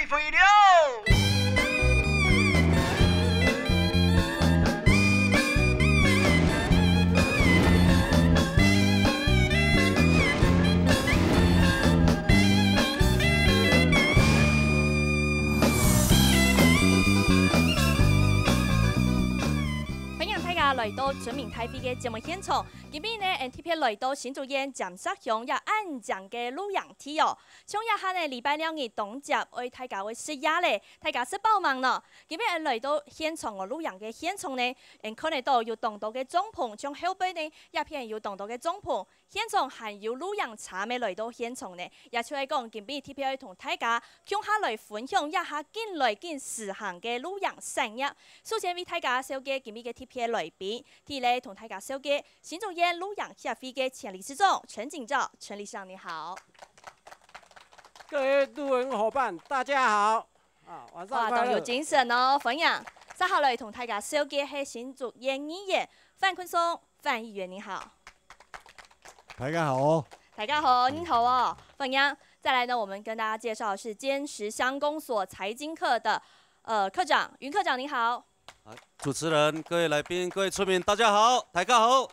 开会了。来到全民开会嘅节目现场，今日呢 ，NTP 来到新竹县尖沙乡也安江嘅露营梯哦。像一下呢，礼拜2日冬节为大家会食夜咧，大家食饱忙咯。今日来到现场哦，露营嘅现场呢，看得到有动到嘅帐篷，像后背呢一片有动到嘅帐篷。现场还有露营茶咩来到现场呢，也就系讲今日 TPA 同大家向下来分享一下近来近实行嘅露营产业。首先为大家小嘅今日嘅 TPA 来宾。第一同大家小嘅新竹县露营协会嘅前理事长陈景照，陈理事长你好。各位露营伙伴，大家好。晚上快乐。有精神哦，分享。接下来同大家小嘅係新竹县议员范坤松，范议员你好。大家好。大家好，你好哦，分享。再来呢，我们跟大家介绍的是坚实乡公所财经课的科长云科长你好。主持人、各位来宾、各位村民，大家好，大家好。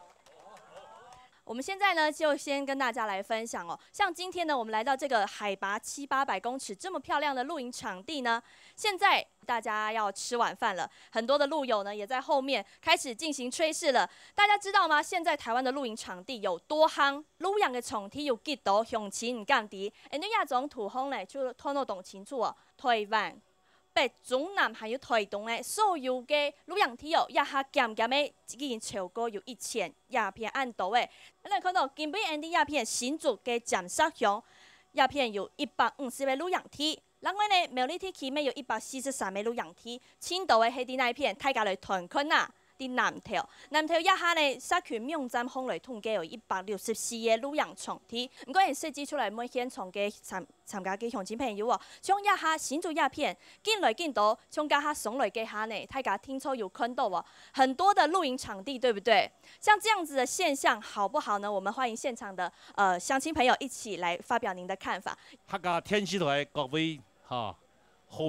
我们现在呢，就先跟大家来分享哦。像今天呢，我们来到这个海拔700-800公尺这么漂亮的露营场地呢，现在大家要吃晚饭了，很多的露友呢也在后面开始进行炊事了。大家知道吗？现在台湾的露营场地有多夯，露营的场地有几多，详情唔敢提。你亚种土风呢，就睇得懂清楚哦，台湾。北中南还有台东的所有的露营地哦，一下减减的已经超过有1000片按度的。咱看到今北 ND 鸦片新竹的尖沙乡鸦片有150个露营地，另外呢苗栗地区面有143个露营地，青岛的黑地那一片，大家来团坤啊。南投一下呢，社区命站风雷统计有164个露营场地，不过设计出来每现场嘅参加嘅乡亲朋友哦，像一下新竹鸦片，进来进到，像家下送来嘅下呢，大家听说有看到哦，很多的露营场地，对不对？像这样子的现象好不好呢？我们欢迎现场的乡亲朋友一起来发表您的看法。客家天视台各位好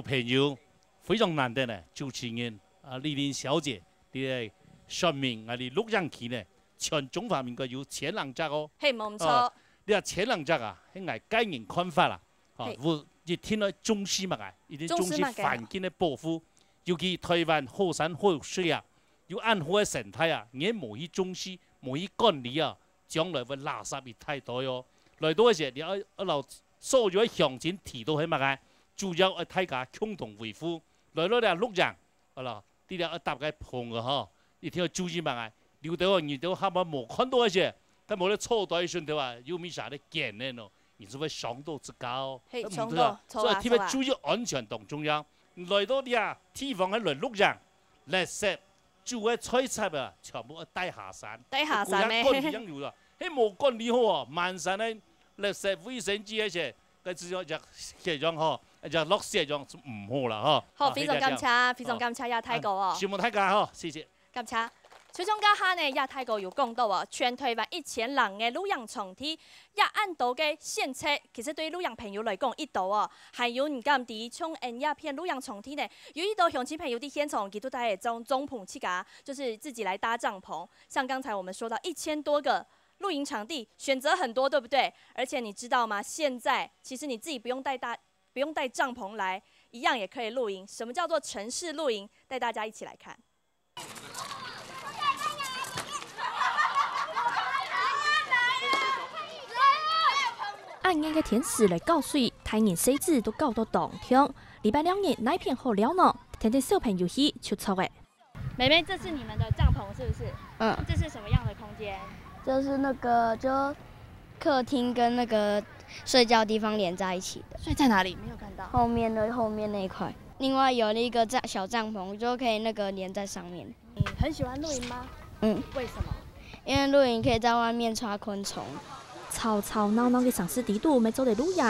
朋友，非常难得呢，主持人丽玲小姐。啲说明我哋录音期呢，全中华民国有前两只哦。嘿，冇错。你话前两只啊，係我個人看法啦。我一聽到重視乜嘅，一定重視環境嘅保護，尤其台灣好山好水啊，有安好嘅生態啊，你冇去重視，冇去管理啊，將來會垃圾越太多喲。來到嘅時候，你一路所有嘅鄉親提到係乜嘅，主要係大家共同維護。來到咧錄像，係啦。啲咧搭嘅棚嘅嗬，一定要注意埋，留到你都下冇冇看到嗰些，但冇咧錯對順對話，有咩啥咧見咧咯，你就會傷到自家。所以特別注意安全同重要。來到啲啊地方喺嚟錄像，垃圾煮嘅菜菜啊，全部帶下山。帶下山咩？管理樣有啦，喺冇管理好啊，滿山咧垃圾衛生紙嗰些，佢只要就這樣嗬。就落雪就唔好啦，嗬。好，非常感謝，非常感謝亞太哥哦。希望大家嗬，謝謝。感謝。最終家下呢，亞太哥有講到哦，全台灣1000人嘅露營場地，一按度嘅限測，其實對露營朋友嚟講一度哦，還有唔敢啲從一片露營場地呢，有一度鄉親朋友啲現場，佢都帶種帳篷去㗎，就是自己來搭帳篷。像剛才我們說到1000多個露營場地，選擇很多，對不對？而且你知道嗎？現在其實你自己不用帶帳篷來，一樣也可以露營。什麼叫做城市露營？帶大家一起來看。按呢個天時嚟搞水，大人細子都搞到當天。禮拜2日那片好了呢，天天小朋友去出錯誒。妹妹，這是你們的帳篷是不是？嗯。這是什麼樣的空間？就是那個就客廳跟那個睡覺地方連在一起的。睡在哪裡？沒有看到。後面那一塊。另外有一個小帳篷，就可以那個連在上面。你很喜歡露營嗎？嗯。為什麼？因為露營可以在外面抓昆蟲。吵吵鬧鬧嘅城市地度，咪做嚟露營。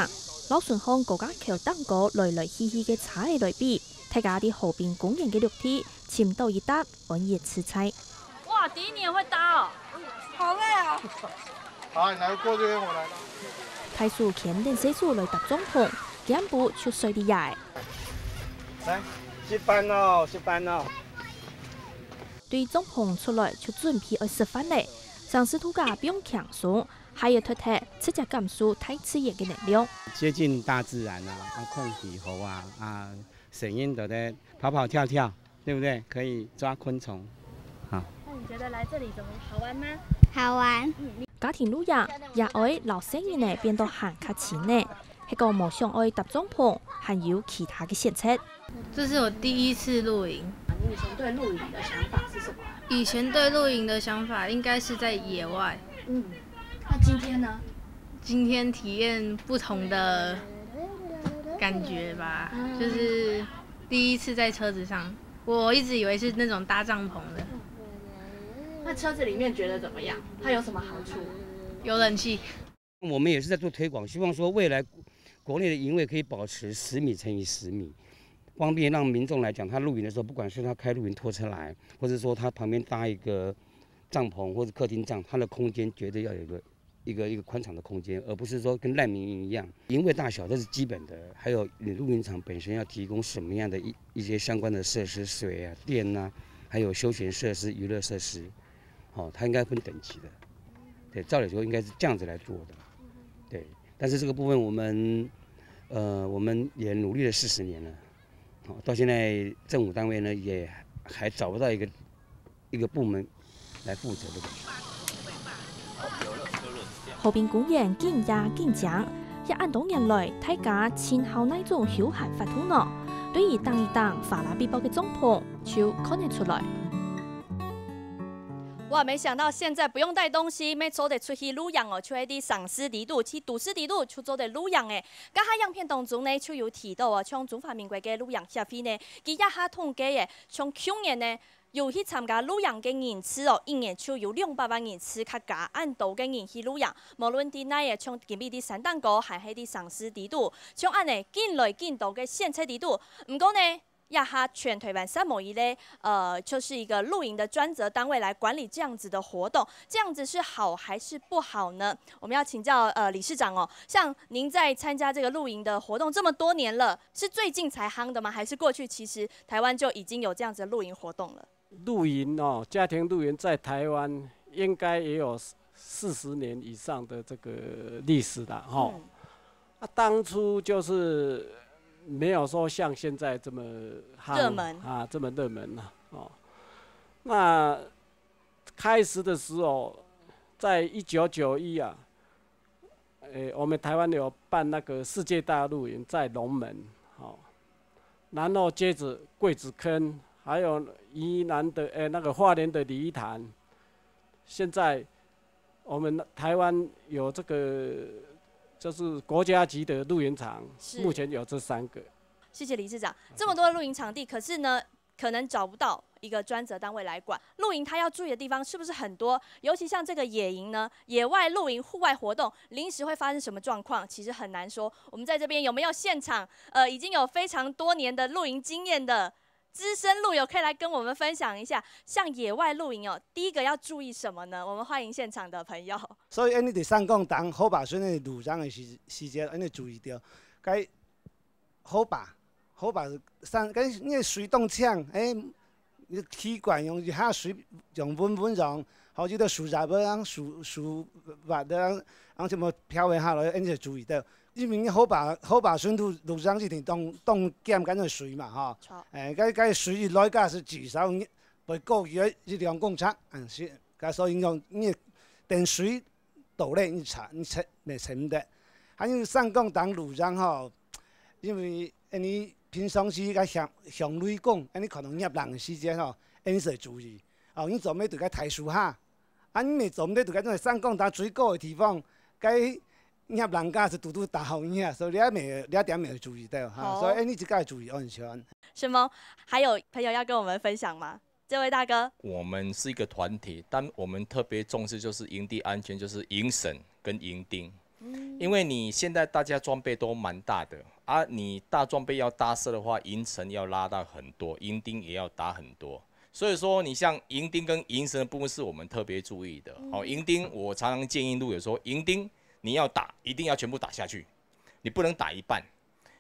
老順巷嗰家橋燈果來來去去嘅茶嘅類比，睇下啲河邊公園嘅綠地，潛到一笪半夜吃菜。哇！第一年會搭哦。好累啊！好，你來過這邊，我來。開始牽電細數來搭帳篷，肩部出水啲嘢。来，熄班咯，熄班咯。对帐篷出来就准备要吃饭嘞。上司土家不用强松，还要脱脱直接感受太刺激的能量。接近大自然啊，空气猴啊，声音的呢，跑跑跳跳，对不对？可以抓昆虫。好。那你觉得来这里怎么好玩吗？好玩。家庭露营也爱老生意呢变到很较钱呢，迄个无想爱搭帐篷，还有其他的选择。这是我第一次露营。你以前对露营的想法是什么？以前对露营的想法应该是在野外。那今天呢？今天体验不同的感觉吧，就是第一次在车子上，我一直以为是那种搭帐篷的。那车子里面觉得怎么样？它有什么好处？有冷气。我们也是在做推广，希望说未来国内的营位可以保持10米乘以10米，方便让民众来讲，他露营的时候，不管是他开露营拖车来，或者说他旁边搭一个帐篷或者客厅帐，它的空间绝对要有一个宽敞的空间，而不是说跟难民营一样，营位大小这是基本的，还有你露营场本身要提供什么样的一些相关的设施，水啊、电啊，还有休闲设施、娱乐设施。它应该分等级的，对，照理说应该是这样子来做的，对。但是这个部分我们也努力了40年了，到现在政府单位呢也还找不到一个部门来负责这个。河边公园更加更强，也按多年来大家前后那种休闲活动呢，对于当一当法拉比包的帐篷就看得出来。哇！没想到现在不用带东西，要做得出去露营哦，就喺啲上司地度去都市地度去做得露营嘅。咁喺影片当中呢，就有提到啊，像中华民国嘅露营协会呢，佢一下统计嘅，像去年呢，有去参加露营嘅人次哦，一年就有200万人次较加按度嘅人去露营。无论啲哪嘅，像今日啲山丹哥，还係啲上司地度，像按呢更来更多嘅县测地度，唔过呢。亚哈全台湾3模1呢，就是一个露营的专责单位来管理这样子的活动，这样子是好还是不好呢？我们要请教理事长哦，像您在参加这个露营的活动这么多年了，是最近才夯的吗？还是过去其实台湾就已经有这样子的露营活动了？露营哦，家庭露营在台湾应该也有40年以上的这个历史了哈。当初就是。没有说像现在这么热门啊，这么热门了哦。那开始的时候，在1991啊，我们台湾有办那个世界大露营在龙门，哦，然后接着桂子坑，还有宜兰的那个花莲的鲤鱼潭。现在我们台湾有这个。就是国家级的露营场，目前有这3个。谢谢理事长。这么多的露营场地，可是呢，可能找不到一个专责单位来管。露营它要注意的地方是不是很多？尤其像这个野营呢，野外露营、户外活动，临时会发生什么状况，其实很难说。我们在这边有没有现场已经有非常多年的露营经验的？资深露友可以来跟我们分享一下，像野外露营哦，第一个要注意什么呢？我们欢迎现场的朋友。所以，你伫山岗当好把孙的路上的时节，你注意到，该好把山，该你水动枪，你气管用一下水用稳让，好似到树叶不树滑的，然什么飘下下来，你就注意到。因为好把孙路上是定冻减紧个水嘛，吼，该水来家是至少被高于2公尺，是，所以用你等水到咧，你没沉的。还有上港当路上吼，因为你平常时个向雷讲，你可能入人的时间吼，你是注意，哦，你做咩对个抬树下，你咪做咩对个种上港当最高的地方，该。入人家是嘟大风影，所以你一点没有注意到哈，所以你自己要注意安全。是吗？还有朋友要跟我们分享吗？这位大哥，我们是一个团体，但我们特别重视就是营地安全，就是营绳跟营钉。因为你现在大家装备都蛮大的啊，你大装备要搭设的话，营绳要拉到很多，营钉也要打很多。所以说，你像营钉跟营绳的部分是我们特别注意的。营钉我常常建议路友说，营钉。你要打，一定要全部打下去，你不能打一半，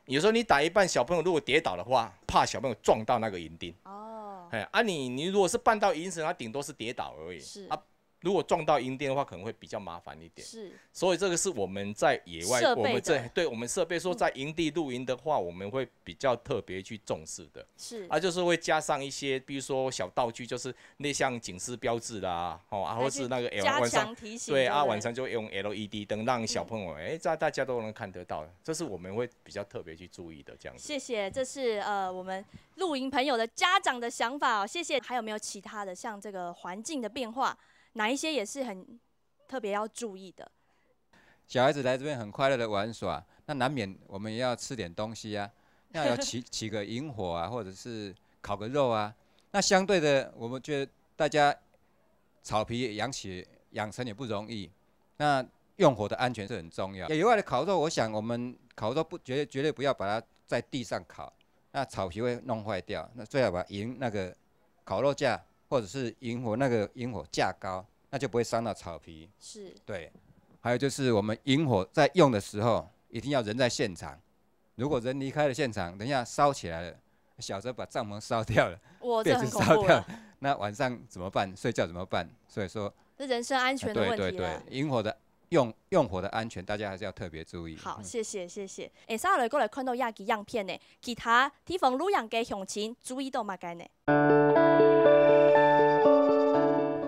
有时候你打一半，小朋友如果跌倒的话，怕小朋友撞到那个银钉。哦。哎，啊你如果是绊到银绳，它顶多是跌倒而已。是。啊，如果撞到银钉的话，可能会比较麻烦一点。是。所以这个是我们在野外，我们对我们设备说在营地露营的话，我们会比较特别去重视的。是。啊，就是会加上一些，比如说小道具，就是那像警示标志啦，或是那个晚上对啊，晚上就用 LED 灯，让小朋友大家都能看得到。这是我们会比较特别去注意的这样子。谢谢，这是我们露营朋友的家长的想法哦。谢谢。还有没有其他的，像这个环境的变化？哪一些也是很特别要注意的？小孩子来这边很快乐的玩耍，那难免我们也要吃点东西啊，要有起个萤火啊，或者是烤个肉啊。那相对的，我们觉得大家草皮养成也不容易，那用火的安全是很重要。野外的烤肉，我想我们烤肉绝对不要把它在地上烤，那草皮会弄坏掉。那最好把那个烤肉架。或者是萤火架高，那就不会伤到草皮。是，对。还有就是我们萤火在用的时候，一定要人在现场。如果人离开了现场，等一下烧起来了，小时候把帐篷烧掉了，被子烧掉了，那晚上怎么办？睡觉怎么办？所以说，这人身安全的问题。对，萤火的用火的安全，大家还是要特别注意。好，谢谢。下来过来看到亚基样片呢，其他地方露营嘅乡亲注意到乜嘅呢？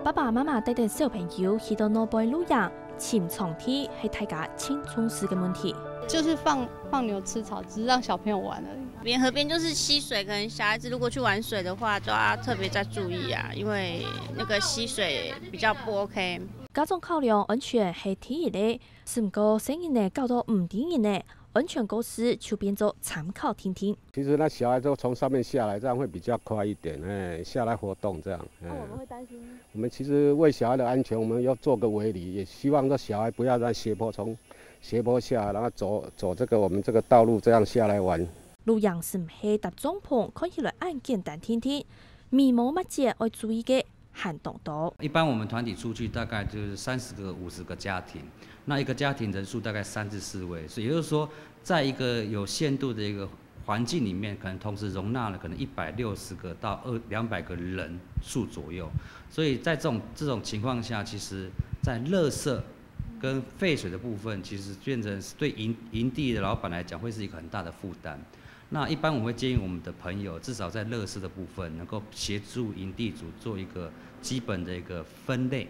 爸爸妈妈带着小朋友去到那边露营，请床梯是大家轻重视的问题。就是放牛吃草，只是让小朋友玩而已。河边就是溪水，可能小孩子如果去玩水的话，都要特别再注意啊，因为那个溪水比较不 OK。家长考量安全是第一的，不过成人呢搞到唔定人呢。安全措施就变作参考听听。其实那小孩就从上面下来，这样会比较快一点，下来活动这样。我们会担心。我们其实为小孩的安全，我们要做个围篱，也希望这小孩不要在从斜坡下来，然后走我们这个道路这样下来玩。露营是唔係搭帳篷，看起來很簡單聽聽，密謀乜嘢要注意嘅。撼动到。一般我们团体出去大概就是30个、50个家庭，那一个家庭人数大概3至4位，所以也就是说，在一个有限度的一个环境里面，可能同时容纳了可能160个到200个人数左右，所以在这种情况下，其实在垃圾跟废水的部分，其实变成对营地的老板来讲会是一个很大的负担。那一般我们会建议我们的朋友，至少在垃圾的部分，能够协助营地主做一个基本的一个分类，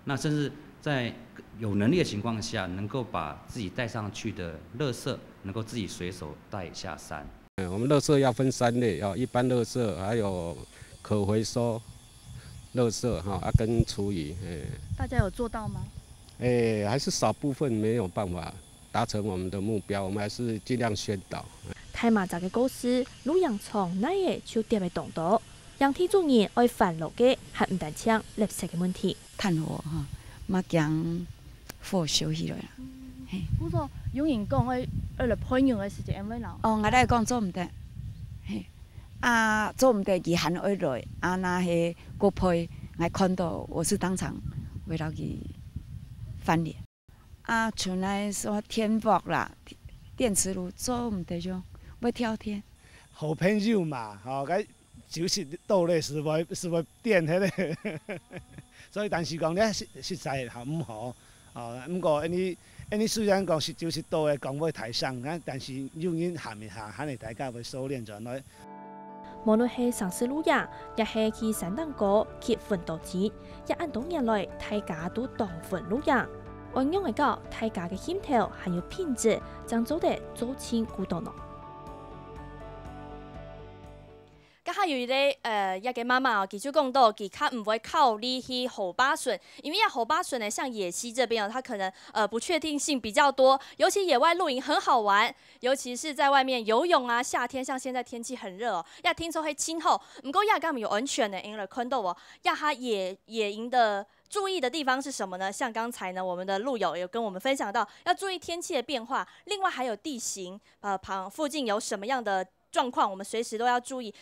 那甚至在有能力的情况下，能够把自己带上去的垃圾，能够自己随手带下山。我们垃圾要分3类，一般垃圾，还有可回收垃圾跟厨余。大家有做到吗？还是少部分没有办法达成我们的目标，我们还是尽量宣导。太麻杂嘅故事，露营場哪嘢就特別動到，讓天主人愛煩惱嘅係唔單止垃圾嘅問題。炭火莫驚火燒起來啦。不過有人講愛嚟培養嘅時間會老。我哋講做唔得，做唔得佢喊愛來，那係個培，我看到我是當場為了佢翻臉。像來說天幕啦，電磁爐做唔得咗。要挑天，好朋友嘛，cái就是到咧是會點迄個，所以但是講咧實在係唔好，不過你雖然講就是到嘅講會台上，但是有人下面下，肯定大家會收斂咗來。無論係城市露營，也係去山頂高結奮鬥志，一按多年來大家都當份露營。按樣嚟講，大家嘅心頭還有品質，將做得做清古道咯。咁還有一個媽媽佢就講到，佢較唔會考慮去後巴筍，因為後巴筍呢，像野溪這邊它可能不確定性比較多，尤其野外露營很好玩，尤其是在外面游泳啊，夏天像現在天氣很熱哦，聽說會清後，唔過亞咁有安全的，因為看到哦，它野營的注意的地方是什麼呢？像剛才呢，我們的路友有跟我們分享到，要注意天氣的變化，另外還有地形，附近有什麼樣的狀況，我們隨時都要注意。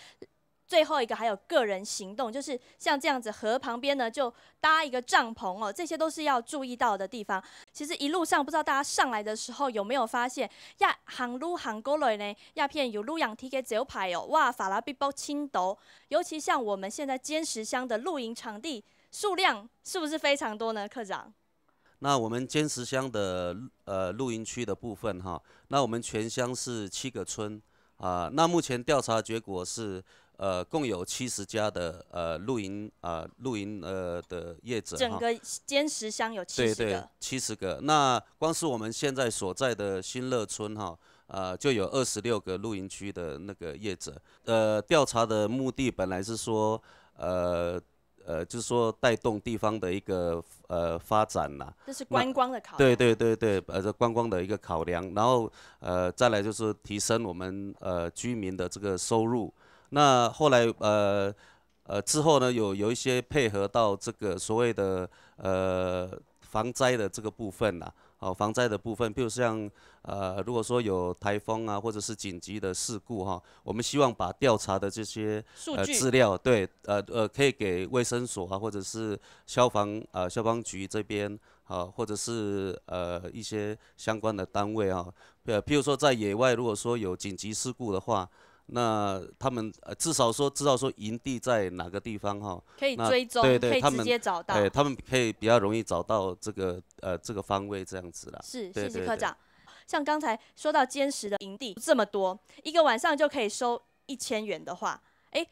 最后一个还有个人行动，就是像这样子河旁边呢就搭一个帐篷哦，这些都是要注意到的地方。其实一路上不知道大家上来的时候有没有发现，呀行路行过来呢，鸦片有路阳梯给招牌哦，哇，法拉比包青斗，尤其像我们现在尖石乡的露营场地数量是不是非常多呢，科长？那我们尖石乡的露营区的部分哈，那我们全乡是7个村啊，那目前调查结果是共有70家的露营的业者，整个尖石乡有70个，对，70个。那光是我们现在所在的新乐村哈，就有26个露营区的那个业者。调查的目的本来是说就是说带动地方的一个发展啦，这是观光的考量。对，观光的一个考量，然后再来就是提升我们居民的这个收入。那后来之后呢，有一些配合到这个所谓的防灾的这个部分啦。防灾的部分，比如像如果说有台风啊，或者是紧急的事故哈，我们希望把调查的这些资料，对，可以给卫生所啊，或者是消防局这边啊，或者是一些相关的单位啊，譬如说在野外，如果说有紧急事故的话。那他们至少说知道说营地在哪个地方哈，可以追踪，对，可以直接找到，他们可以比较容易找到这个方位这样子啦。是，谢谢科长。像刚才说到尖石的营地这么多，一个晚上就可以收1000元的话，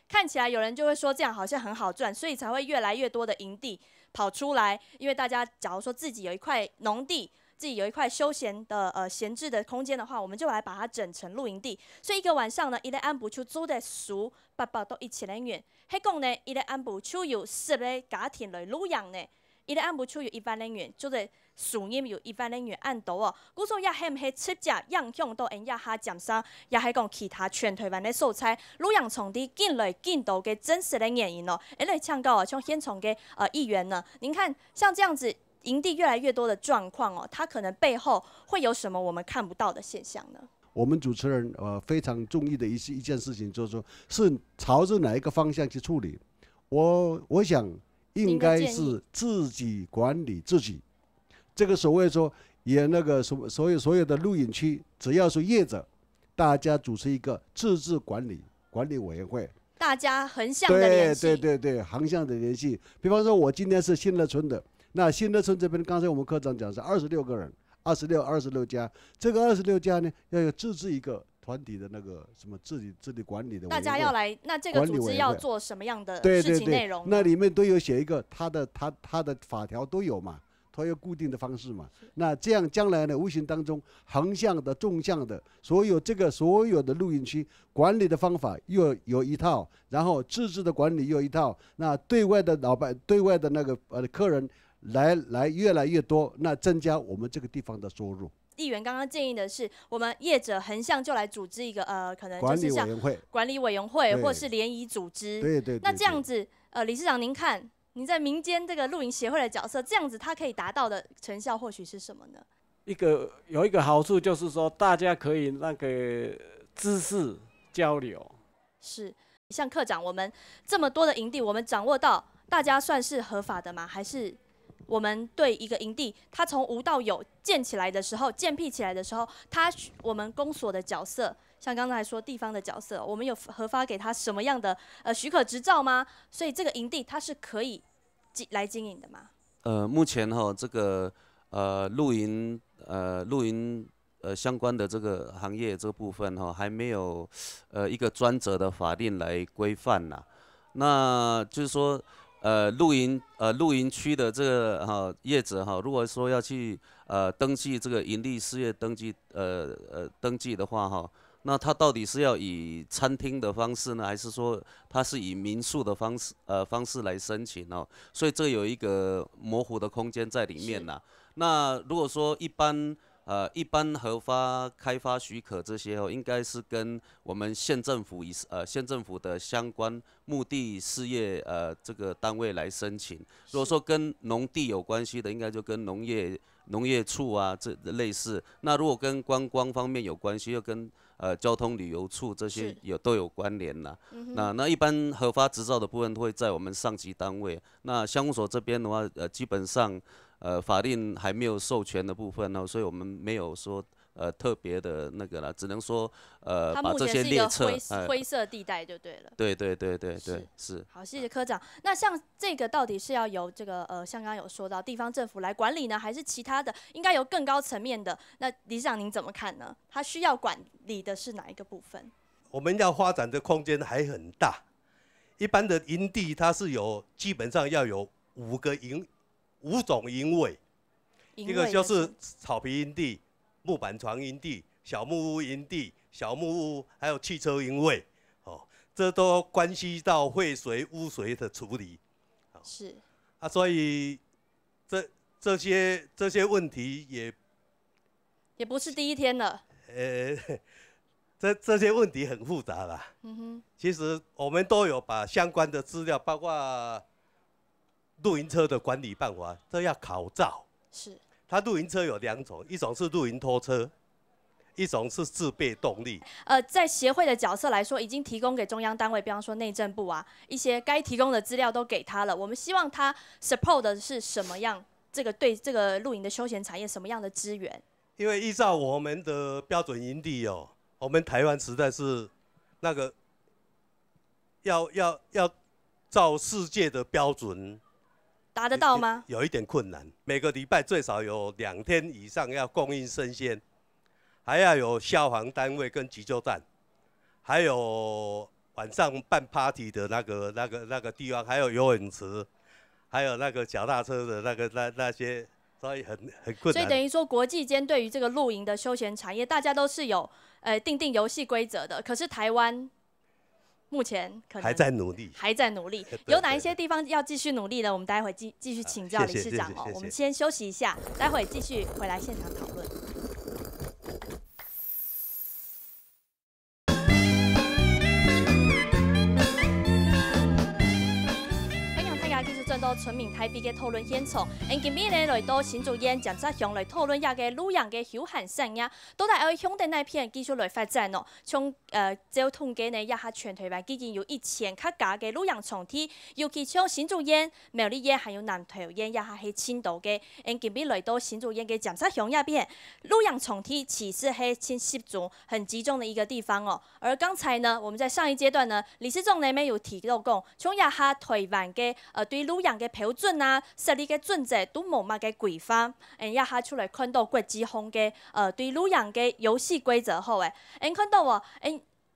看起来有人就会说这样好像很好赚，所以才会越来越多的营地跑出来，因为大家假如说自己有一块农地。自己有一块休闲的闲置的空间的话，我们就来把它整成露营地。所以一个晚上呢，伊咧安补出租的数800到1000元。迄讲呢，伊咧安补出有10个家庭来露营呢，伊咧安补出有100元，就是数额有100元按度哦。故说也係唔係七隻影響到人也下減少，也係講其他全台灣的素材露營場地近來近到嘅真實的原因哦。來請教像現場嘅議員呢，您看像這樣子。营地越来越多的状况哦，它可能背后会有什么我们看不到的现象呢？我们主持人非常中意的一件事情，就是说是朝着哪一个方向去处理。我想应该是自己管理自己。这个所谓说也那个所有的露营区，只要是业者，大家组成一个自治管理委员会。大家横向的联系。对，横向的联系。比方说，我今天是新乐村的。那新乐村这边，刚才我们科长讲是26个人，26家，这个26家呢，要有自治一个团体的那个什么治理管理的委员会。大家要来，那这个组织要做什么样的事情内容？那里面都有写一个他的法条都有嘛，它有固定的方式嘛。那这样将来呢，无形当中横向的、纵向的，所有的露营区管理的方法又有一套，然后自治的管理又一套。那对外的那个客人。来越来越多，那增加我们这个地方的收入。议员刚刚建议的是，我们业者横向就来组织一个可能就是像管理委员会或是联谊组织。对。那这样子，理事长您看，您在民间这个露营协会的角色，这样子它可以达到的成效或许是什么呢？有一个好处就是说，大家可以那个知识交流。是，像科长，我们这么多的营地，我们掌握到，大家算是合法的吗？还是？我们对一个营地，它从无到有建起来的时候，建辟起来的时候，我们公所的角色，像刚才说地方的角色，我们有核发给他什么样的许可执照吗？所以这个营地它是可以来经营的吗？目前这个露营相关的这个行业这个部分还没有一个专责的法令来规范啦。那就是说。露营区的这个业者如果说要去登记这个营利事业登记的话那他到底是要以餐厅的方式呢，还是说他是以民宿的方式来申请所以这有一个模糊的空间在里面啦。那如果说一般核发开发许可这些应该是跟我们县政府的相关目的事业这个单位来申请。如果说跟农地有关系的，应该就跟农业处啊这类似。那如果跟观光方面有关系，又跟交通旅游处这些都有关联啦。嗯那一般核发执照的部分会在我们上级单位。那乡公所这边的话，基本上法令还没有授权的部分呢，所以我们没有说特别的那个啦，只能说把这些列车灰色地带就对了。对，是。好，谢谢科长。那像这个到底是要由这个像刚刚有说到地方政府来管理呢，还是其他的应该由更高层面的？那理事长您怎么看呢？他需要管理的是哪一个部分？我们要发展的空间还很大。一般的营地它是基本上要有5种营位，一个就是草皮营地、木板床营地、小木屋营地、小木屋，还有汽车营位，这都关系到废水、污水的处理。是。所以这些问题也不是第一天了。这些问题很复杂啦。其实我们都有把相关的资料，包括露营车的管理办法，这要考照。是。它露营车有2种，一种是露营拖车，一种是自备动力。在协会的角色来说，已经提供给中央单位，比方说内政部啊，一些该提供的资料都给他了。我们希望他 support 的是什么样？对这个露营的休闲产业什么样的资源？因为依照我们的标准营地我们台湾实在是那个要照世界的标准达得到吗？有一点困难。每个礼拜最少有2天以上要供应生鲜，还要有消防单位跟急救站，还有晚上办 party 的那个地方，还有游泳池，还有那个脚踏车的那些。所以很困难。所以等于说，国际间对于这个露营的休闲产业，大家都是有定游戏规则的。可是台湾目前可能还在努力，有哪一些地方要继续努力呢？我们待会继续请教理事长我们先休息一下，待会继续回来现场讨论。转到村民台北嘅讨论现场，今日呢来到新竹县监察乡来讨论下嘅露营嘅休闲产业，到底要向哪片继续来发展哦？从照统计呢，也下全台湾已经有1000多家嘅露营场地，尤其像新竹县、苗栗县还有南投县，也下係青岛嘅。今日来到新竹县嘅监察乡那边，露营场地其实係集中很集中的一个地方哦。而刚才呢，我们在上一阶段呢，理事长呢边有提到讲，从也下台湾嘅对露营嘅标准啊、设立嘅准则都冇乜嘅规范，也下出来看到国际上嘅对露营嘅游戏规则后，看到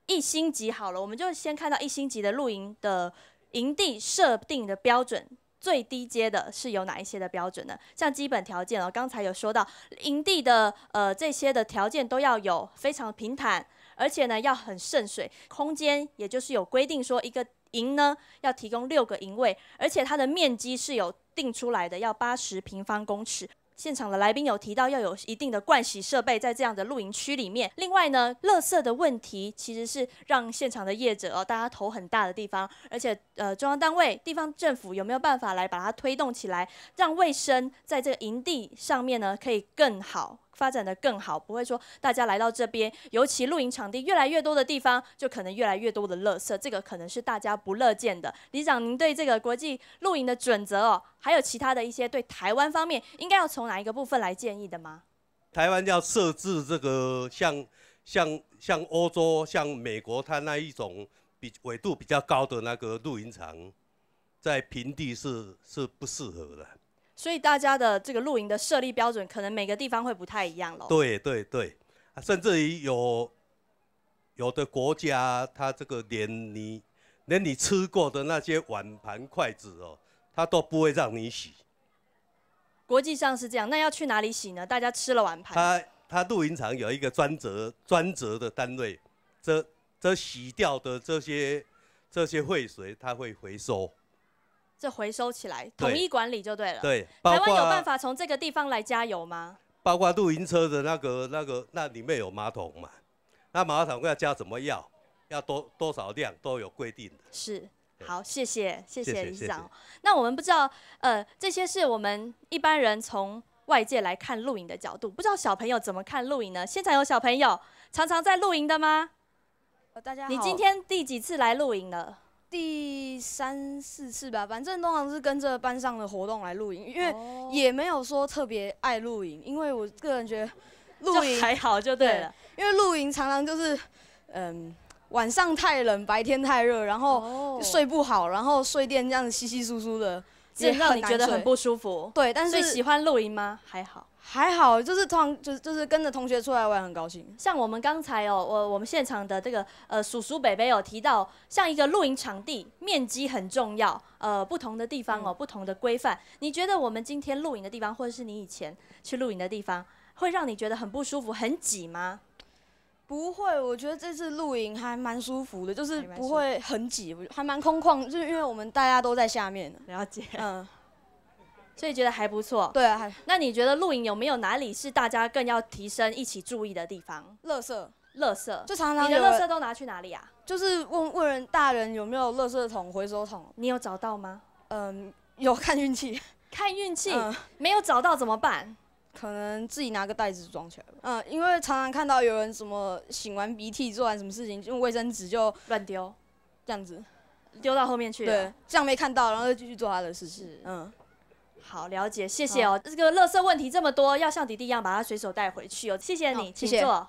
1星级好了，我们就先看到1星级的露营的营地设定的标准。最低阶的是有哪一些的标准呢？像基本条件刚才有说到营地的这些的条件都要有非常平坦，而且呢要很渗水，空间也就是有规定说一个营呢要提供6个营位，而且它的面积是有定出来的，要80平方公尺。现场的来宾有提到要有一定的盥洗设备在这样的露营区里面。另外呢，垃圾的问题其实是让现场的业者大家头很大的地方，而且中央单位、地方政府有没有办法来把它推动起来，让卫生在这个营地上面呢可以更好。发展的更好，不会说大家来到这边，尤其露营场地越来越多的地方，就可能越来越多的垃圾，这个可能是大家不乐见的。理事长，您对这个国际露营的准则还有其他的一些对台湾方面，应该要从哪一个部分来建议的吗？台湾要设置这个像欧洲、像美国，它那一种纬度比较高的那个露营场，在平地是不适合的。所以大家的这个露营的设立标准，可能每个地方会不太一样咯。对，甚至于有的国家，它这个连你吃过的那些碗盘筷子它都不会让你洗。国际上是这样，那要去哪里洗呢？大家吃了碗盘，它露营场有一个专责的单位，这洗掉的这些废水，它会回收。这回收起来，统一管理就对了。对，台湾有办法从这个地方来加油吗？包括露营车的那里面有马桶嘛，那马桶要加什么药，要多少量都有规定的。是，好，谢谢理事长。那我们不知道，这些是我们一般人从外界来看露营的角度，不知道小朋友怎么看露营呢？现场有小朋友常常在露营的吗？大家好。你今天第几次来露营了？第3、4次吧，反正通常是跟着班上的活动来露营，因为也没有说特别爱露营，因为我个人觉得露营还好就对了，因为露营常常就是晚上太冷，白天太热，然后睡不好，然后睡垫这样子稀稀疏疏的，这让你觉得很不舒服。对，但是所以喜欢露营吗？还好。还好，就是通常就是跟着同学出来玩很高兴。像我们刚才我们现场的这个叔叔伯伯有提到，像一个露营场地面积很重要，不同的地方不同的规范。你觉得我们今天露营的地方，或者是你以前去露营的地方，会让你觉得很不舒服、很挤吗？不会，我觉得这次露营还蛮舒服的，就是不会很挤，还蛮空旷，就是因为我们大家都在下面。了解。所以觉得还不错。对啊，那你觉得露营有没有哪里是大家更要提升、一起注意的地方？垃圾，就常常你的垃圾都拿去哪里啊？就是问人大人有没有垃圾桶、回收桶。你有找到吗？有看运气。看运气，没有找到怎么办？可能自己拿个袋子装起来吧。因为常常看到有人什么擤完鼻涕、做完什么事情，用卫生纸就乱丢，这样子丢到后面去了。对，这样没看到，然后就继续做他的事情。好，了解，谢谢哦。这个垃圾问题这么多，要像弟弟一样把它随手带回去哦。谢谢你，请坐。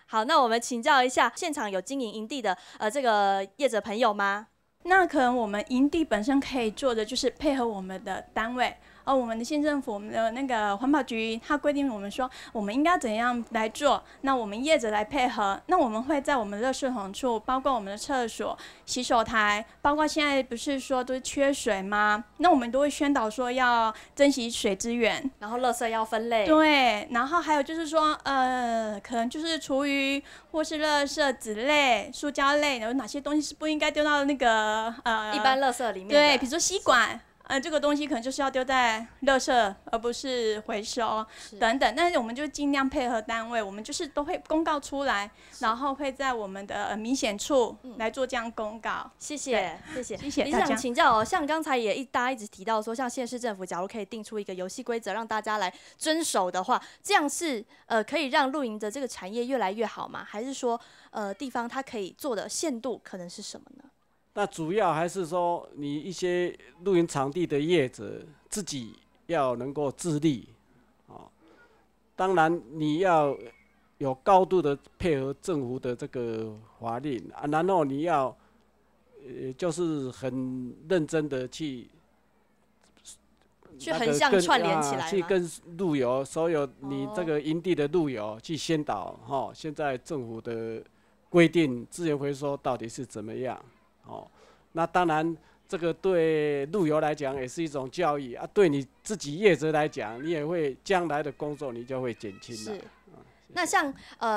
好，那我们请教一下，现场有经营营地的这个业者朋友吗？那可能我们营地本身可以做的就是配合我们的单位。我们的县政府，我们的那个环保局，它规定我们说我们应该怎样来做，那我们业者来配合。那我们会在我们的垃圾桶处，包括我们的厕所、洗手台，包括现在不是说都是缺水吗？那我们都会宣导说要珍惜水资源，然后垃圾要分类。对，然后还有就是说，可能就是厨余或是垃圾纸类、塑胶类，有哪些东西是不应该丢到那个一般垃圾里面的？对，比如说吸管。这个东西可能就是要丢在垃圾，而不是回收等等。但是我们就尽量配合单位，我们就是都会公告出来，然后会在我们的明显处来做这样公告。谢谢，谢谢，谢谢大家。想请教像刚才大家一直提到说，像县市政府假如可以定出一个游戏规则，让大家来遵守的话，这样是可以让露营的这个产业越来越好吗？还是说地方它可以做的限度可能是什么呢？那主要还是说，你一些露营场地的业者自己要能够自立，当然你要有高度的配合政府的这个法令啊，然后你要就是很认真的去横向串联起来吗？去跟路友所有你这个营地的路友去宣导现在政府的规定资源回收到底是怎么样。那当然，这个对路友来讲也是一种教育啊，对你自己业者来讲，你也会将来的工作你就会减轻了。那像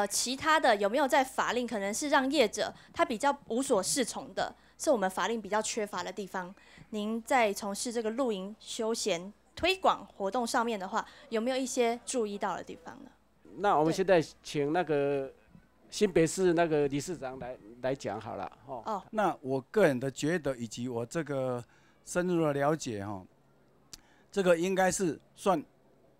其他的有没有在法令可能是让业者他比较无所适从的，是我们法令比较缺乏的地方？您在从事这个露营休闲推广活动上面的话，有没有一些注意到的地方呢？那我们现在请那个新北市那个理事长来讲好了那我个人的觉得，以及我这个深入的了解这个应该是算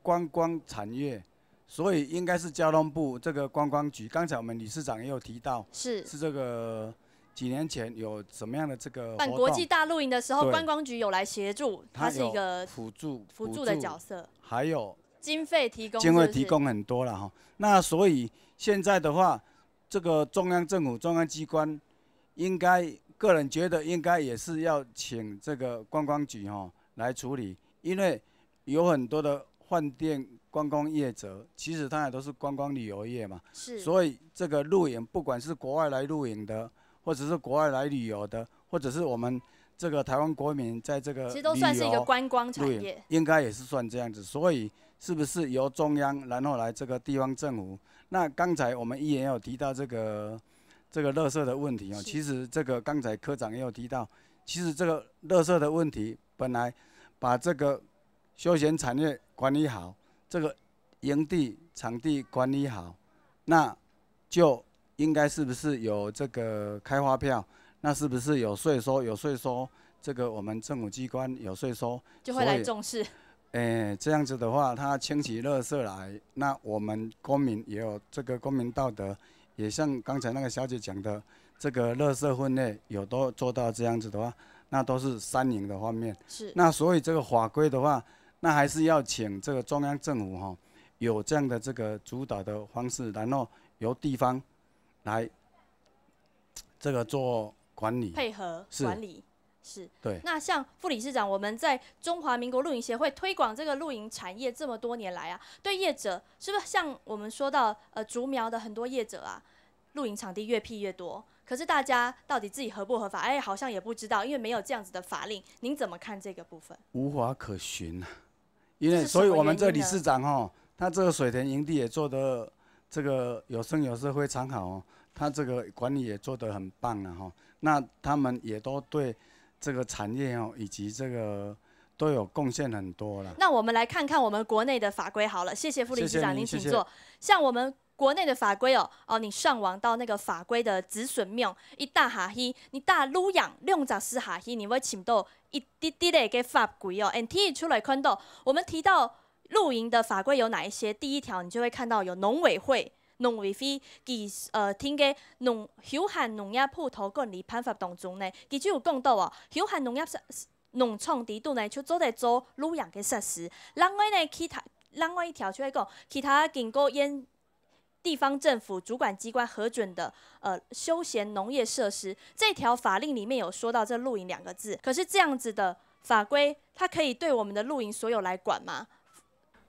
观光产业，所以应该是交通部这个观光局。刚才我们理事长也有提到，是这个几年前有什么样的这个办国际大露营的时候，观光局有来协助，它是一个辅助的角色，还有经费提供很多了那所以现在的话，这个中央政府、中央机关，应该个人觉得应该也是要请这个观光局来处理，因为有很多的饭店观光业者，其实它也都是观光旅游业嘛，所以这个露营，不管是国外来露营的，或者是国外来旅游的，或者是我们这个台湾国民在这个其实都算是一个观光产业，应该也是算这样子。所以是不是由中央然后来这个地方政府？那刚才我们议员有提到这个垃圾的问题其实这个刚才科长也有提到，其实这个垃圾的问题，本来把这个休闲产业管理好，这个营地场地管理好，那就应该是不是有这个开发票？那是不是有税收？有税收，这个我们政府机关有税收，就会来重视。这样子的话，他清起垃圾来，那我们公民也有这个公民道德，也像刚才那个小姐讲的，这个垃圾分类有都做到这样子的话，那都是三赢的方面。是。那所以这个法规的话，那还是要请这个中央政府哈，有这样的这个主导的方式，然后由地方来这个做管理，配合管理。是，对。那像副理事长，我们在中华民国露营协会推广这个露营产业这么多年来啊，对业者是不是像我们说到竹苗的很多业者啊，露营场地越辟越多，可是大家到底自己合不合法，好像也不知道，因为没有这样子的法令。您怎么看这个部分？无法可循啊，因为所以我们这理事长哈，他这个水田营地也做得这个有声有色非常好哦，他这个管理也做得很棒了哈。那他们也都对这个产业哦，以及这个都有贡献很多了。那我们来看看我们国内的法规好了，谢谢副理事长，您请坐。像我们国内的法规你上网到那个法规的止损面一大下去，你大撸养64下去，你会请到一滴滴的个法规NT 出来看到，我们提到露营的法规有哪一些？第一条你就会看到有农委会。农委会听个有限农业普头管理办法当中呢，其实有讲到有限农业农场地度呢，就做在做露营的设施。另外呢，另外一条就会讲，其他经过地方政府主管机关核准的休闲农业设施，这条法令里面有说到这露营2个字。可是这样子的法规，它可以对我们的露营所有来管吗？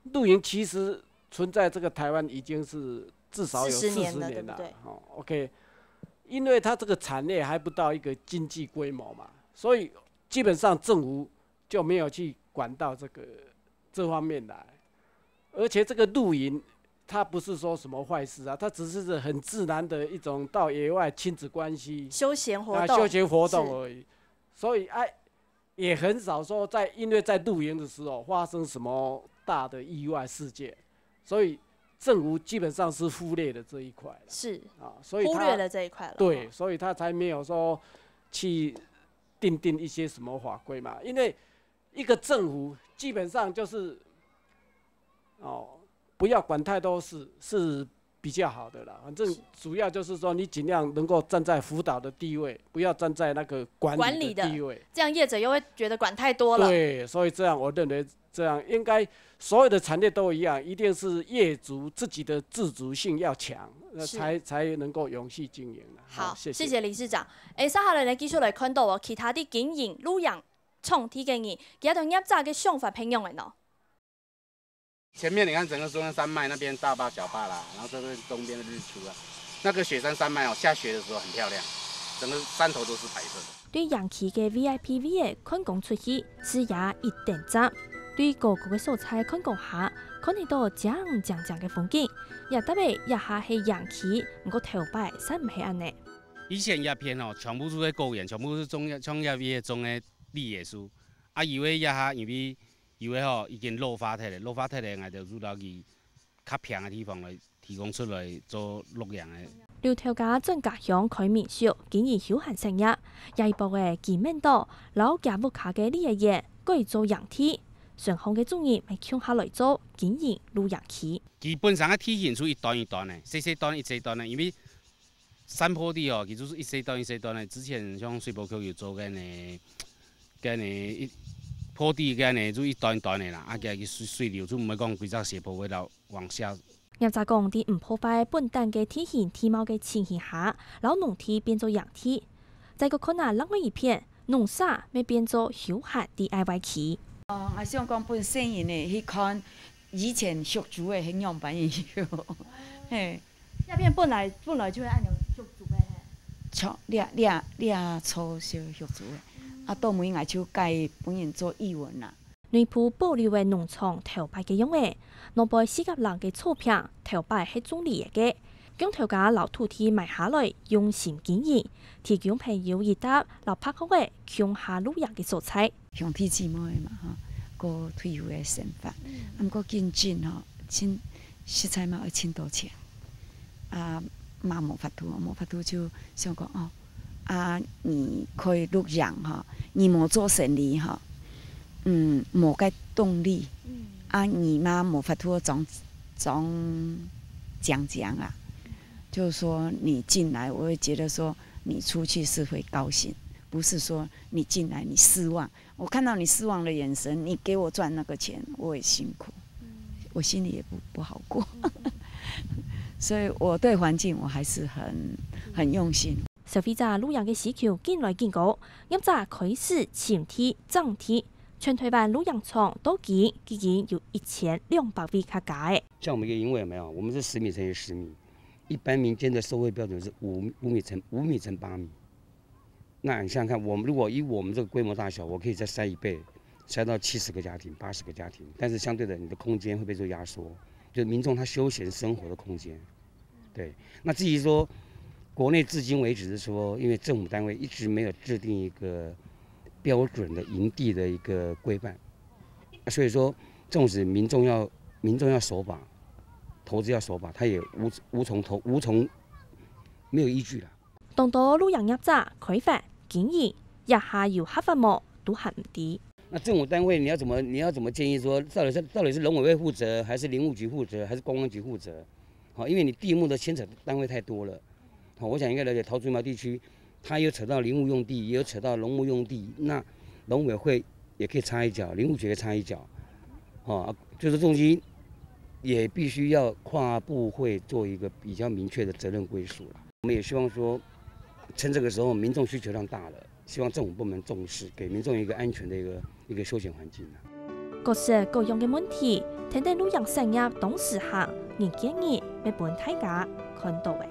露营其实存在这个台湾已经是至少有40年了，对OK， 因为它这个产业还不到一个经济规模嘛，所以基本上政府就没有去管到这方面来。而且这个露营，它不是说什么坏事啊，它只是很自然的一种到野外亲子关系、休闲活动而已。所以也很少说因为在露营的时候发生什么大的意外事件，所以政府基本上是忽略了这一块，是所以忽略了这一块了。对，所以他才没有说去定一些什么法规嘛。因为一个政府基本上就是不要管太多事是比较好的啦。反正主要就是说你尽量能够站在辅导的地位，不要站在那个管理的地位，这样业者又会觉得管太多了。对，所以这样我认为。这样应该所有的产业都一样，一定是业主自己的自主性要强，才能够永续经营。好，谢谢理事长。稍後呢繼續來看到其他啲經營露營場地嘅人，其實同業者嘅想法偏樣嘅呢。前面你看整个中央山脉那边大壩小壩啦，然后这边东边的日出啊，那个雪山山脉下雪的时候很漂亮，整个山頭都是白色的。對陽期嘅 VIPV 嘅看工出去，視野一定窄。對各個嘅素材看講下，看得到正嘅風景，也特別一下係陽期，唔過頭擺山唔係安尼。以前鴉片全部都在高原，全部是種鴉片種嘅綠葉樹，以為一下因為已經落發體咧，我哋就入到去較平嘅地方來提供出來做露營嘅。六條架正家鄉開民宿，經營休閒生涯，也一部嘅見面到老家屋下嘅呢一嘢，改做陽梯。順行嘅中意咪向下來做經營露營區。基本上嘅體現出一段一段嘅，細段一細段嘅，因為山坡地其實是一細段一細段嘅。之前像水保局有做嘅呢，坡地嘅呢就一段一段嘅啦，佢水流就唔係講規則斜坡會流往下。業者講啲唔破壞本地嘅體型體貌嘅情形下，攞農地變做陽梯，再個可能另外一片農沙咪變做休閒 DIY 區。我想講本身人呢去看以前俗族的形象版伊有，嘿。那邊本來就會按照俗族的嘿。像掠粗小俗族的，到每外就改本人做語文啦。內部保留的農場頭擺嘅用嘅，內部適合人嘅草坪頭擺係種嚟嘅，將頭家老土地埋下來，用心經營，提供朋友一搭老拍好嘅鄉下露營嘅素材。兄弟姊妹嘛，個退休嘅生活，毋過緊真真實在嘛要千多錢，嘛冇法度就想講你可以露營你冇做生意冇个动力，你妈冇法度总讲啊，就是说你进来，我会觉得说你出去是会高兴，不是说你进来你失望。我看到你失望的眼神，你给我赚那个钱，我也辛苦，我心里也不好过。所以我对环境我还是很用心。消费者旅游嘅需求見來見過，今早開始前梯漲梯，全台灣旅遊廠都已經有1200位客家嘅。像我們一個營位有沒有？我們是10米乘以10米，一般民間的收費標準是5米乘8米。那你想想看，如果以我們這個規模大小，我可以再塞1倍，塞到70個家庭、80個家庭，但是相對的，你的空間會被做壓縮，就是民眾他休閒生活的空間。對，那至於說。國內至今為止是說，因為政府單位一直沒有制定一個標準的營地的一個規範，所以說，縱使民眾要守法，投資要守法，他也無從沒有依據啦。當到旅遊業者開發建議，一下要合法冇都係唔啲。那政府單位你要怎麼建議說，到底是農委會負責，還是林務局負責，還是觀光局負責？好，因為你地目的牽扯單位太多了。我想應該了解桃竹苗地區，它有扯到林務用地，也有扯到農務用地，那農委會也可以插一腳，林務局也插一腳，就是重機也必須要跨部會做一個比較明確的責任歸屬了。我們也希望說，趁這個時候民眾需求量大了，希望政府部門重視，給民眾一個安全的一個休閒環境。各式各樣嘅問題，睇睇旅遊產業董事行，亦建議要幫大家看到嘅。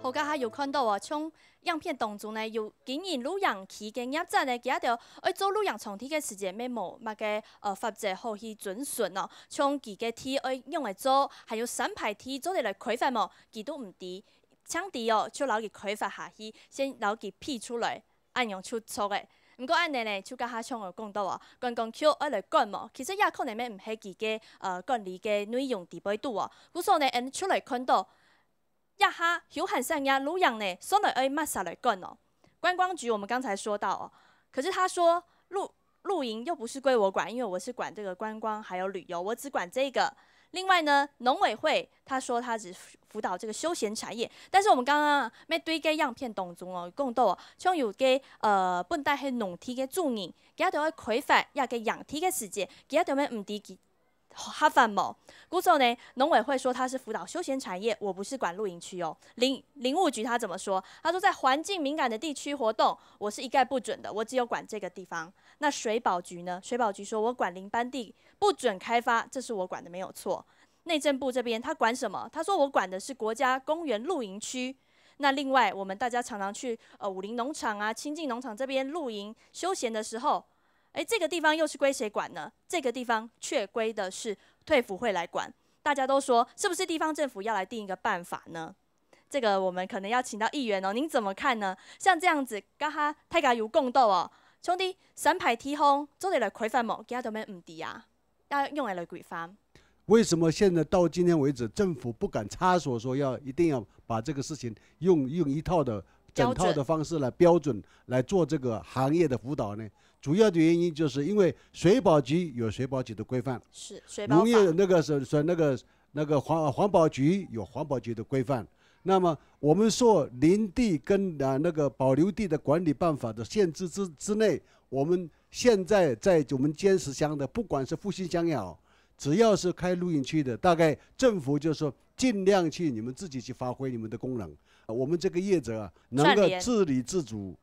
好家下有看到啊，從樣片當中呢，有經營旅遊區嘅業者呢，佢哋要做旅遊場地嘅時間，咩冇乜嘅法則好去遵循哦。從佢嘅地要用嚟做，還有3排地做嚟開發冇，佢都唔啲，搶地哦，就攞佢開發下去，先攞佢批出來，按樣出錯嘅。唔過按呢呢，就家下像我講到啊，觀光區愛嚟管冇，其實也可能咩唔係佢嘅管理嘅內容地位度啊，故所呢，按出嚟看到。一下休閒產業旅遊呢，說來愛乜啥來管哦？觀光局我們剛才說到哦，可是他說露營又不是歸我管，因為我是管這個觀光還有旅遊，我只管這個。另外呢，農委會他說他只輔導這個休閒產業，但是我們剛剛咩對個樣片當中哦，講到哦，像有個本來係農地嘅主人，佢都要開發一個養地嘅時節，佢都咩唔啲合法冇？故所呢，農委會說他是輔導休閒產業，我不是管露營區哦。林務局他怎麼說？他說在環境敏感的地區活動，我是一概不准的，我只有管這個地方。那水保局呢？水保局說我管林班地，不准開發，這是我管的沒有錯。內政部這邊他管什麼？他說我管的是國家公園露營區。那另外，我們大家常常去武陵農場啊、清境農場這邊露營休閒的時候。這個地方又是歸誰管呢？這個地方卻歸的是退輔會來管。大家都說，是不是地方政府要來定一個辦法呢？這個我們可能要請到議員哦，您怎麼看呢？像這樣子，家下大家有共鬥哦，兄弟3排地方做嚟來規範冇，其他都咩唔啲啊？要用嚟規範。為什麼現在到今天為止，政府不敢插手說一定要把這個事情用一套的整套的方式來標準來做這個行業的輔導呢？主要的原因就是因為水保局有水保局的規範，是水保法。農業那個環保局有環保局的規範。那麼我們說林地跟那個保留地的管理辦法的限制之內，我們現在在我們尖石鄉的，不管是復興鄉也好，只要是開露營區的，大概政府就說盡量去你們自己去發揮你們的功能。我們這個業者能夠自理自主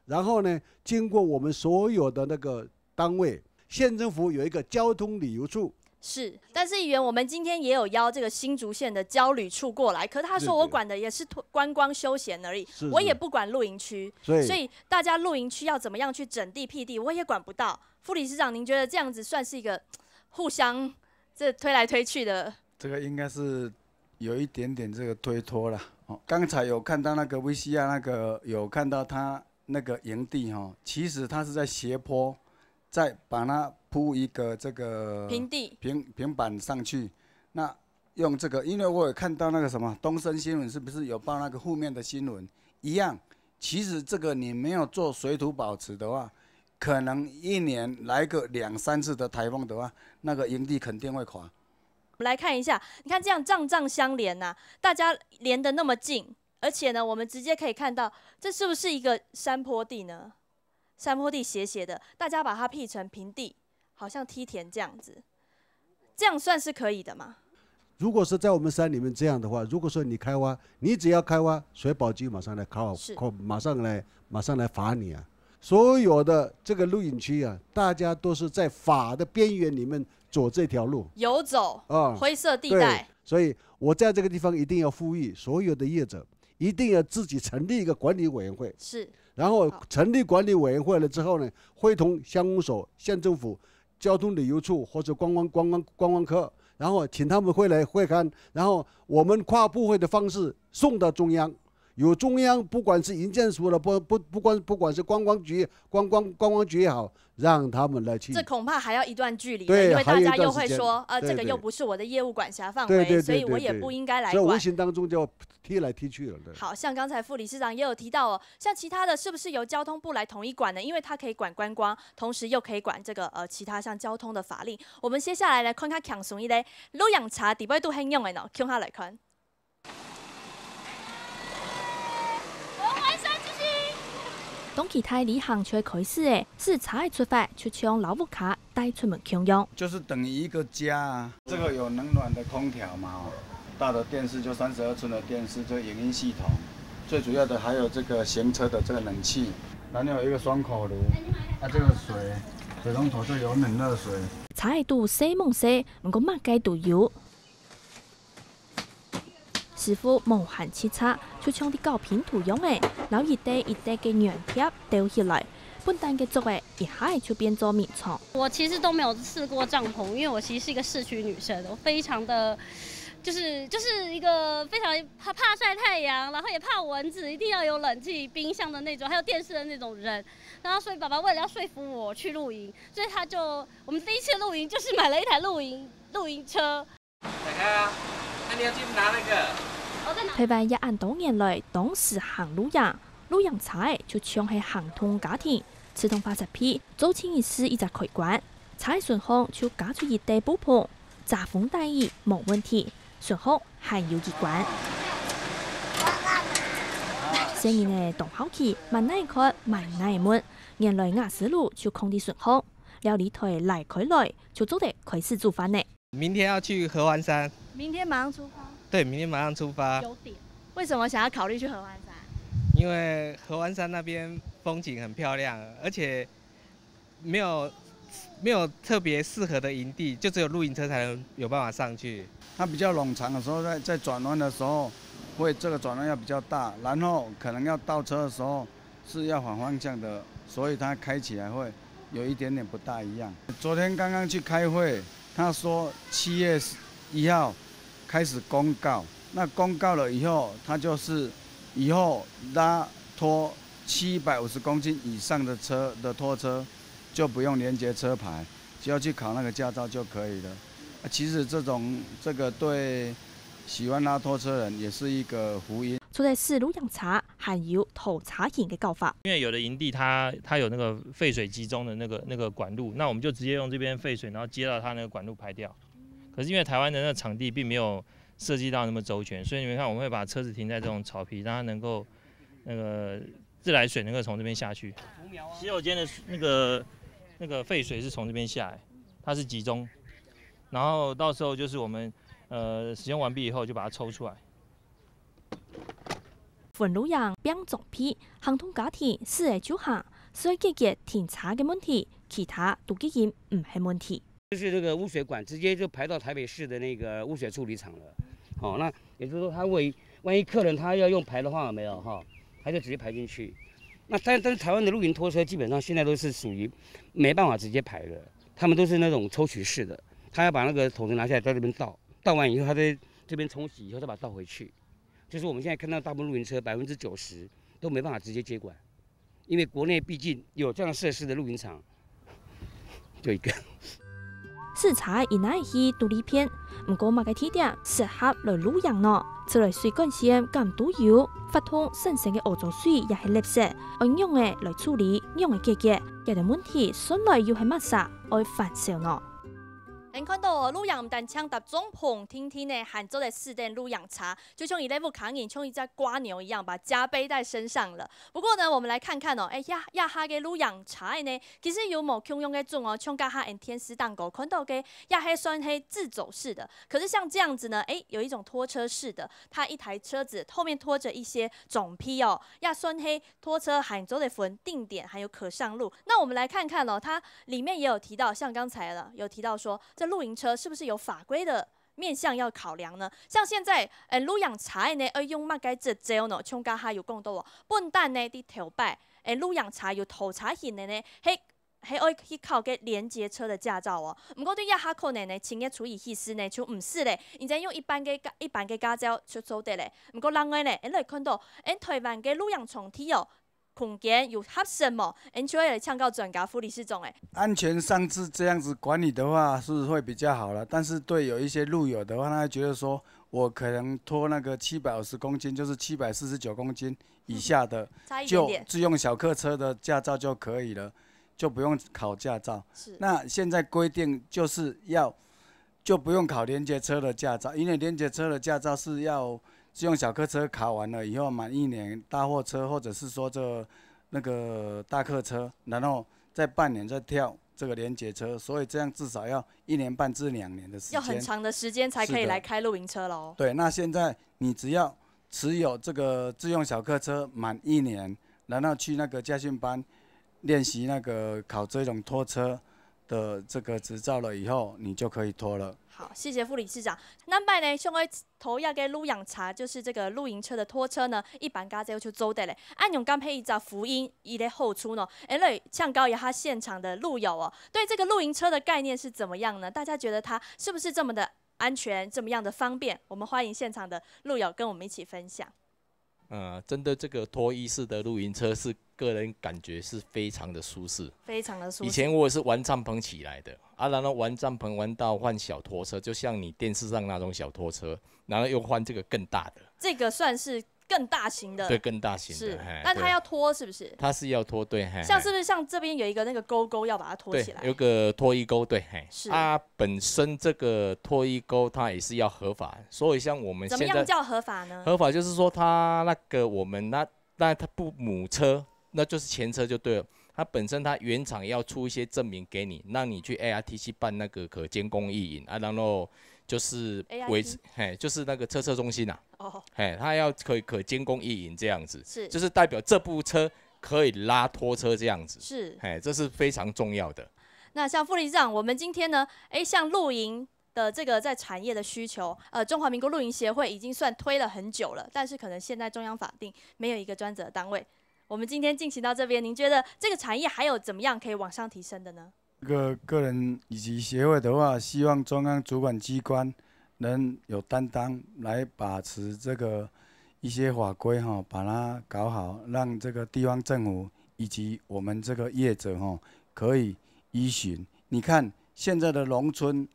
然後呢，經過我們所有的那個單位，縣政府有一個交通旅遊處。是，但是議員，我們今天也有邀這個新竹縣的交旅處過來，可是他說我管的也是觀光休閒而已，我也不管露營區，所以大家露營區要怎麼樣去整地闢地，我也管不到。副理事長，您覺得這樣子算是一個互相推來推去的？這個應該是有一點點這個推脫了。剛才有看到那個VCR，那個有看到他那個營地其實他是在斜坡，再把它鋪一個這個平地平板上去。那用這個，因為我有看到那個什麼東森新聞是不是有報那個負面的新聞一樣？其實這個你沒有做水土保持的話，可能一年来个2、3次的台风的话，那个营地肯定会垮。我们来看一下，你看这样帐帐相连呐、大家连得那么近，而且呢，我们直接可以看到，这是不是一个山坡地呢？山坡地斜斜的，大家把它辟成平地，好像梯田这样子，这样算是可以的吗？如果是在我们山里面这样的话，如果说你开挖，你只要开挖，水保局马上来马上来罚你啊！所有的这个露营区啊，大家都是在法的边缘里面走这条路，游走啊，灰色地带。所以我在这个地方一定要呼吁所有的业者，一定要自己成立一个管理委员会。是。然后成立管理委员会了之后呢，会同乡公所、县政府、交通旅游处或者观光科。然后请他们会来会看，然后我们跨部会的方式送到中央，有中央不管是营建署的不管是观光局也好，让他们来去。这恐怕还要一段距离，对，因为大家又会说，对这个又不是我的业务管辖范围，所以我也不应该来管。所以无形当中就踢来踢去了。好像刚才副理事长也有提到哦，像其他的是不是由交通部来统一管呢？因为它可以管观光，同时又可以管这个其他像交通的法令。我们接下来来看看强顺一类露营车伫尾都很用的呢，看下来看。东kỳ泰里行区开始的是茶的出发，就将老木卡带出门享用，就是等于一个家啊。这个有冷暖的空调嘛，大的电视就32寸的电视，这个影音系统，最主要的还有这个行车的这个冷气，然后有一个双口炉，这个水龙头就有冷热水。茶的度洗猛洗，不过马街度油。师傅无限切叉，就将啲高拼图用的，然后一块一块嘅软贴丢起来，本单嘅作为一下就变做米床。我其实都没有试过帐篷，因为我其实是一个市区女生，我非常的。就是一个非常怕晒太阳，然后也怕蚊子，一定要有冷气、冰箱的那种，还有电视的那种人。然后所以爸爸为了要说服我去露营，所以我们第一次露营就是买了一台露营车。大家，那你要去拿那个？台湾也按多年来当时行露营车就像係行通家庭，自动发射批，做清一次一只开关，车顺风就加出一袋布棚，遮风挡雨冇问题。顺风还有一关。生意呢动好起，慢耐看，慢耐闷。原来雅思路就空地顺风，料理台来开来，就做得开始煮饭呢。明天要去合欢山。明天马上出发。对，明天马上出发。9点。为什么想要考虑去合欢山？因为合欢山那边风景很漂亮，而且没有特别适合的营地，就只有露营车才能有办法上去。它比较冗长的时候，在转弯的时候，这个转弯要比较大，然后可能要倒车的时候是要反方向的，所以它开起来会有一点点不大一样。昨天刚刚去开会，他说7月1号开始公告，那公告了以后，它就是以后拉拖750公斤以上的拖车就不用连接车牌，只要去考那个驾照就可以了。其实这个对喜欢拉拖车人也是一个福音。除了是露营车，还有土茶营的搞法。因为有的营地它有那个废水集中的那个管路，那我们就直接用这边废水，然后接到它那个管路排掉。可是因为台湾的那个场地并没有设计到那么周全，所以你们看，我们会把车子停在这种草皮，让它能够那个自来水能够从这边下去。洗手间的那个废水是从这边下来，它是集中。然后到时候就是我们使用完毕以后就把它抽出来。份露营并总批行通家庭4个就行，所以解决停车的问题，其他都已经唔係問題。就是这个污水管直接就排到台北市的那个污水处理厂了。好，那也就是说，万一客人他要用排的话，有没有哈，他就直接排进去。那但是台湾的露营拖车基本上现在都是属于没办法直接排的，他们都是那种抽取式的。他要把那个桶子拿下来，在这边倒完以后，他在这边冲洗以后再把它倒回去。就是我们现在看到大部分露营车90%都没办法直接接管，因为国内毕竟有这样设施的露营场就一个。视察以哪去独立片，唔过某个地点适合来露营呢？此类水管线咁都有，发通神圣嘅欧洲水也系垃圾，按用嘅来处理，用嘅解决，有啲问题本来又系乜啥，爱发烧呢？咱看到露营唔但抢搭帐篷，天天呢喊做的4点露营茶，就像伊那副扛影，像一只瓜牛一样，把家背在身上了。不过呢，我们来看看哦，亚哈嘅露营茶呢，其实有冇共用嘅种哦，像加哈天丝蛋糕看到嘅亚黑酸黑自走式的，可是像这样子呢，有一种拖车式的，它一台车子后面拖着一些种批哦，亚酸黑拖车喊做的粉定点，还有可上路。那我们来看看哦，它里面也有提到，像刚才了有提到说。这露营车是不是有法规的面向要考量呢？像现在，露营茶呢，用乜嘅节奏呢？像家下有讲到哦，笨蛋呢啲头摆，露营茶有头茶型的呢，係愛去考嘅連接車的駕照哦。唔過對一下可能呢，前一處意思呢就唔是咧，而且用一般嘅駕照去做得咧。唔過另外呢，你嚟看到，台灣嘅露營場地哦。空間有合適嗎？就會來請教專家副理事長安全上是這樣子管理的話是會比較好了，但是對有一些路友的話，他會覺得說我可能拖那個750公斤，就是749公斤以下的，就自用小客車的駕照就可以了，就不用考駕照。那現在規定就是就不用考連接車的駕照，因為連接車的駕照是要。自用小客车考完了以后，滿1年大貨車或者是說那個大客車，然後再半年再跳這個連接車，所以這樣至少要1年半至2年的時間。要很長的時間才可以來開露營車咯。對，那現在你只要持有這個自用小客車滿1年，然後去那個駕訓班練習那個考這種拖車的這個執照了以後，你就可以拖了。好，謝謝副理事長。咱擺呢，像我頭一個露營茶，就是這個露營車的拖車呢，一般家就去做的嘞。按用剛配一隻福音，伊的後出呢，來向高一下現場的路友哦，對這個露營車的概念是怎麼樣呢？大家覺得它是不是這麼的安全，這麼樣的方便？我們歡迎現場的路友跟我們一起分享。真的這個拖衣式的露營車是個人感覺是非常的舒適，非常的舒適。以前我也是玩帳篷起來的啊，然後玩帳篷玩到換小拖車，就像你電視上那種小拖車，然後又換這個更大的。這個算是更大型的。對，更大型的。是，那它要拖是不是？它是要拖，對。像是不是像這邊有一個那個勾勾要把它拖起來？對，有個拖衣鈎，對。是。啊，本身這個拖衣鈎它也是要合法，所以像我們現在。怎麼樣叫合法呢？合法就是說它那個我們那它不母車。那就是前車就對了，它本身它原廠要出一些證明給你，讓你去 ARTC 辦那個可監控意淫啊，然後就是就是那個車測中心啊，它要可監控意淫這樣子，是，就是代表這部車可以拉拖車這樣子，是，這是非常重要的。那像副理事長，我們今天呢，像露營的這個在產業的需求，中華民國露營協會已經算推了很久了，但是可能現在中央法定沒有一個專責單位。我們今天進行到這邊，您覺得這個產業還有怎麼樣可以往上提升的呢？個人以及協會的話，希望中央主管機關能有擔當來把持這個一些法規哈，把它搞好，讓這個地方政府以及我們這個業者哈可以依循。你看現在的農村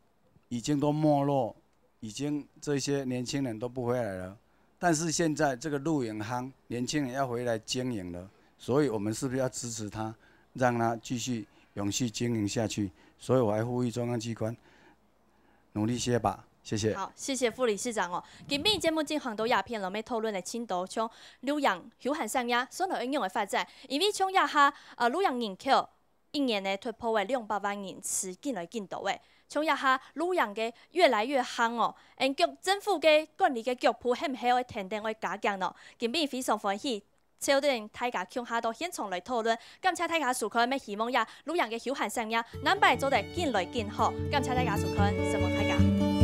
已經都沒落，已經這些年輕人都不回來了。但是現在這個露營行，年輕人要回來經營了，所以我們是不是要支持他，讓他繼續永續經營下去？所以我還呼籲中央機關努力些吧，謝謝。好，謝謝副理事長哦。今日節目進行到鴉片了，要討論的青島像露營休閒產業所能應用的發展，因為像亞下露營人口一年呢突破為200萬人次，進來進度誒。從亞下露營嘅越來越夯哦，政府嘅管理嘅局部係唔係會停定會加強咯？今日非常歡喜，超多人大家共下到現場來討論，感謝大家收看，咩希望呀露營嘅休閒產業，南北做得更來更好，感謝大家收看，什麼大家。